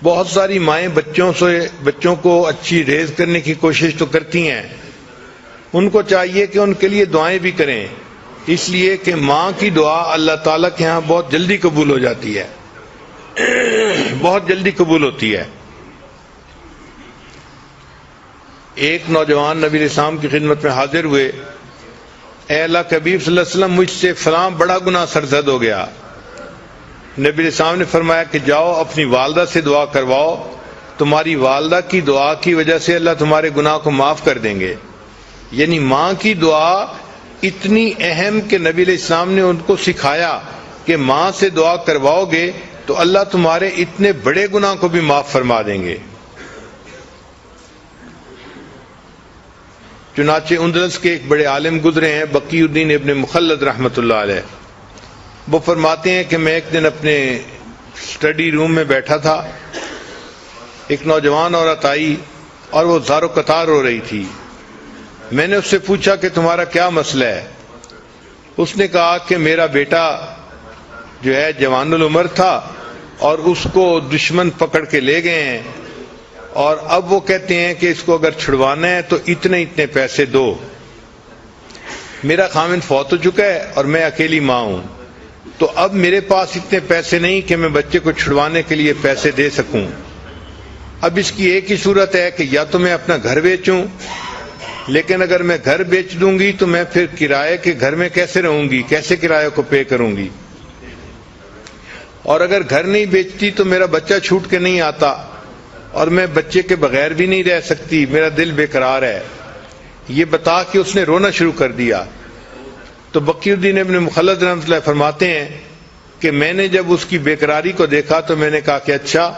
بہت ساری مائیں بچوں کو اچھی ریز کرنے کی کوشش تو کرتی ہیں، ان کو چاہیے کہ ان کے لیے دعائیں بھی کریں، اس لیے کہ ماں کی دعا اللہ تعالیٰ کے ہاں بہت جلدی قبول ہو جاتی ہے، بہت جلدی قبول ہوتی ہے۔ ایک نوجوان نبی علیہ السلام کی خدمت میں حاضر ہوئے، اے اللہ کے حبیب صلی اللہ علیہ وسلم، مجھ سے فلاں بڑا گناہ سرزد ہو گیا۔ نبی علیہ السلام نے فرمایا کہ جاؤ اپنی والدہ سے دعا کرواؤ، تمہاری والدہ کی دعا کی وجہ سے اللہ تمہارے گناہ کو معاف کر دیں گے۔ یعنی ماں کی دعا اتنی اہم کہ نبی علیہ السلام نے ان کو سکھایا کہ ماں سے دعا کرواؤ گے تو اللہ تمہارے اتنے بڑے گناہ کو بھی معاف فرما دیں گے۔ چنانچہ اندلس کے ایک بڑے عالم گزرے ہیں، بقی الدین ابن مخلد رحمۃ اللہ علیہ، وہ فرماتے ہیں کہ میں ایک دن اپنے اسٹڈی روم میں بیٹھا تھا، ایک نوجوان عورت آئی اور وہ زار و قطار رو رہی تھی۔ میں نے اس سے پوچھا کہ تمہارا کیا مسئلہ ہے؟ اس نے کہا کہ میرا بیٹا جو ہے جوان العمر تھا اور اس کو دشمن پکڑ کے لے گئے ہیں، اور اب وہ کہتے ہیں کہ اس کو اگر چھڑوانا ہے تو اتنے پیسے دو۔ میرا خاوند فوت ہو چکا ہے اور میں اکیلی ماں ہوں، تو اب میرے پاس اتنے پیسے نہیں کہ میں بچے کو چھڑوانے کے لیے پیسے دے سکوں۔ اب اس کی ایک ہی صورت ہے کہ یا تو میں اپنا گھر بیچوں، لیکن اگر میں گھر بیچ دوں گی تو میں پھر کرائے کے گھر میں کیسے رہوں گی، کیسے کرایہ کو پے کروں گی، اور اگر گھر نہیں بیچتی تو میرا بچہ چھوٹ کے نہیں آتا اور میں بچے کے بغیر بھی نہیں رہ سکتی، میرا دل بے قرار ہے۔ یہ بتا کے اس نے رونا شروع کر دیا۔ تو بقی الدین ابن مخلد رحمۃ اللہ فرماتے ہیں کہ میں نے جب اس کی بے قراری کو دیکھا تو میں نے کہا کہ اچھا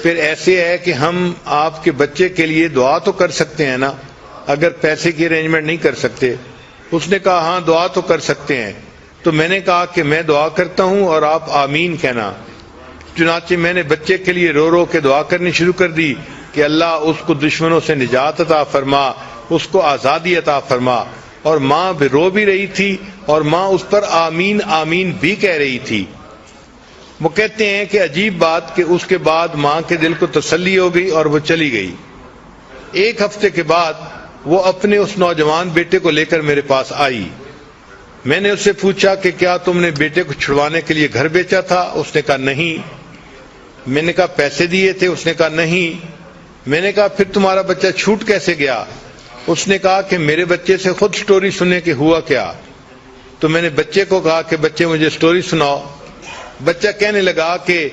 پھر ایسے ہے کہ ہم آپ کے بچے کے لیے دعا تو کر سکتے ہیں نا، اگر پیسے کی ارینجمنٹ نہیں کر سکتے۔ اس نے کہا ہاں دعا تو کر سکتے ہیں۔ تو میں نے کہا کہ میں دعا کرتا ہوں اور آپ آمین کہنا۔ چنانچہ میں نے بچے کے لیے رو رو کے دعا کرنی شروع کر دی کہ اللہ اس کو دشمنوں سے نجات عطا فرما، اس کو آزادی عطا فرما، اور ماں بھی رو بھی رہی تھی اور ماں اس پر آمین آمین بھی کہہ رہی تھی۔ وہ کہتے ہیں کہ عجیب بات کہ اس کے بعد ماں کے دل کو تسلی ہو گئی اور وہ چلی گئی۔ ایک ہفتے کے بعد وہ اپنے اس نوجوان بیٹے کو لے کر میرے پاس آئی۔ میں نے اس سے پوچھا کہ کیا تم نے بیٹے کو چھڑوانے کے لیے گھر بیچا تھا؟ اس نے کہا نہیں۔ میں نے کہا پیسے دیے تھے؟ اس نے کہا نہیں۔ میں نے کہا پھر تمہارا بچہ چھوٹ کیسے گیا؟ اس نے کہا کہ میرے بچے سے خود سٹوری سننے کے ہوا کیا۔ تو میں نے بچے کو کہا کہ بچے مجھے سٹوری سناؤ۔ بچہ کہنے لگا کہ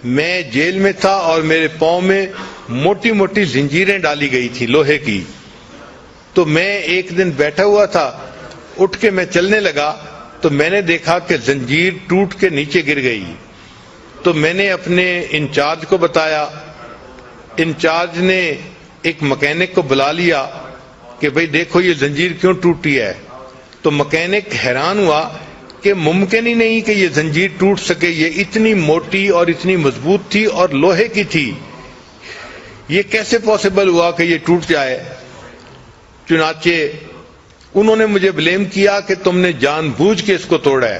میں جیل میں تھا اور میرے پاؤں میں موٹی موٹی زنجیریں ڈالی گئی تھی لوہے کی، تو میں ایک دن بیٹھا ہوا تھا، اٹھ کے میں چلنے لگا تو میں نے دیکھا کہ زنجیر ٹوٹ کے نیچے گر گئی۔ تو میں نے اپنے انچارج کو بتایا، انچارج نے ایک مکینک کو بلا لیا کہ بھئی دیکھو یہ زنجیر کیوں ٹوٹی ہے۔ تو مکینک حیران ہوا کہ ممکن ہی نہیں کہ یہ زنجیر ٹوٹ سکے، یہ اتنی موٹی اور اتنی مضبوط تھی اور لوہے کی تھی، یہ کیسے پاسبل ہوا کہ یہ ٹوٹ جائے۔ چنانچہ انہوں نے مجھے بلیم کیا کہ تم نے جان بوجھ کے اس کو توڑا ہے۔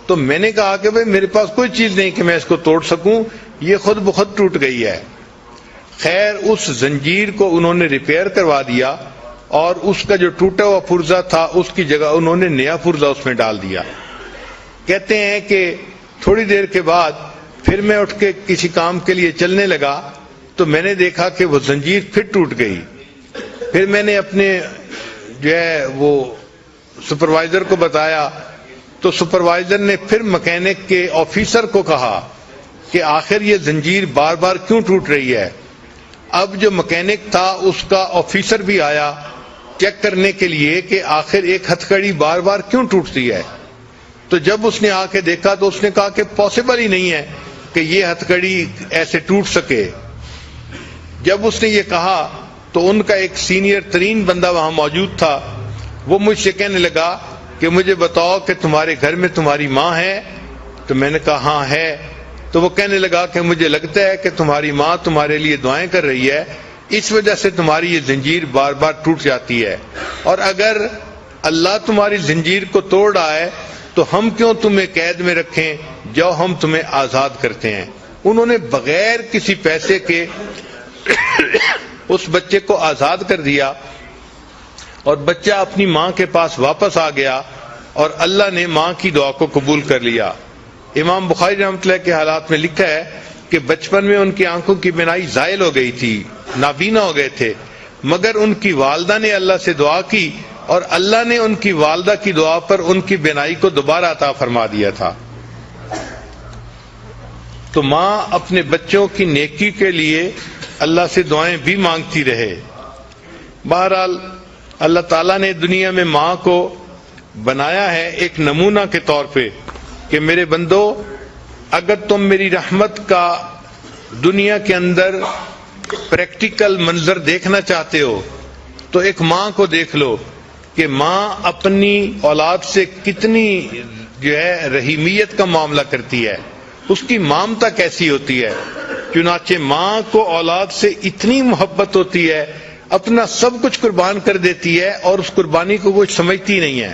تو میں نے کہا کہ بھئی میرے پاس کوئی چیز نہیں کہ میں اس کو توڑ سکوں، یہ خود بخود ٹوٹ گئی ہے۔ خیر اس زنجیر کو انہوں نے ریپیئر کروا دیا اور اس کا جو ٹوٹا ہوا پرزہ تھا اس کی جگہ انہوں نے نیا پرزہ اس میں ڈال دیا۔ کہتے ہیں کہ تھوڑی دیر کے بعد پھر میں اٹھ کے کسی کام کے لیے چلنے لگا تو میں نے دیکھا کہ وہ زنجیر پھر ٹوٹ گئی۔ پھر میں نے اپنے جو ہے وہ سپروائزر کو بتایا تو سپروائزر نے پھر مکینک کے آفیسر کو کہا کہ آخر یہ زنجیر بار بار کیوں ٹوٹ رہی ہے۔ اب جو مکینک تھا اس کا آفیسر بھی آیا چیک کرنے کے لیے کہ آخر ایک ہتھکڑی بار بار کیوں ٹوٹتی ہے۔ تو جب اس نے آ کے دیکھا تو اس نے کہا کہ پاسبل ہی نہیں ہے کہ یہ ہتھکڑی ایسے ٹوٹ سکے۔ جب اس نے یہ کہا تو ان کا ایک سینئر ترین بندہ وہاں موجود تھا، وہ مجھ سے کہنے لگا کہ مجھے بتاؤ کہ تمہارے گھر میں تمہاری ماں ہے؟ تو میں نے کہا ہاں ہے۔ تو وہ کہنے لگا کہ مجھے لگتا ہے کہ تمہاری ماں تمہارے لیے دعائیں کر رہی ہے، اس وجہ سے تمہاری یہ زنجیر بار بار ٹوٹ جاتی ہے، اور اگر اللہ تمہاری زنجیر کو توڑ رہا ہے تو ہم کیوں تمہیں قید میں رکھیں، جو ہم تمہیں آزاد کرتے ہیں۔ انہوں نے بغیر کسی پیسے کے اس بچے کو آزاد کر دیا اور بچہ اپنی ماں کے پاس واپس آ گیا اور اللہ نے ماں کی دعا کو قبول کر لیا۔ امام بخاری رحمۃ اللہ کے حالات میں لکھا ہے کہ بچپن میں ان کی آنکھوں کی بینائی زائل ہو گئی تھی، نابینا ہو گئے تھے، مگر ان کی والدہ نے اللہ سے دعا کی اور اللہ نے ان کی والدہ کی دعا پر ان کی بینائی کو دوبارہ عطا فرما دیا تھا۔ تو ماں اپنے بچوں کی نیکی کے لیے اللہ سے دعائیں بھی مانگتی رہے۔ بہرحال اللہ تعالیٰ نے دنیا میں ماں کو بنایا ہے ایک نمونہ کے طور پہ کہ میرے بندو، اگر تم میری رحمت کا دنیا کے اندر پریکٹیکل منظر دیکھنا چاہتے ہو تو ایک ماں کو دیکھ لو کہ ماں اپنی اولاد سے کتنی رحیمیت کا معاملہ کرتی ہے، اس کی مامتا کیسی ہوتی ہے۔ چنانچہ ماں کو اولاد سے اتنی محبت ہوتی ہے، اپنا سب کچھ قربان کر دیتی ہے اور اس قربانی کو کچھ سمجھتی نہیں ہے۔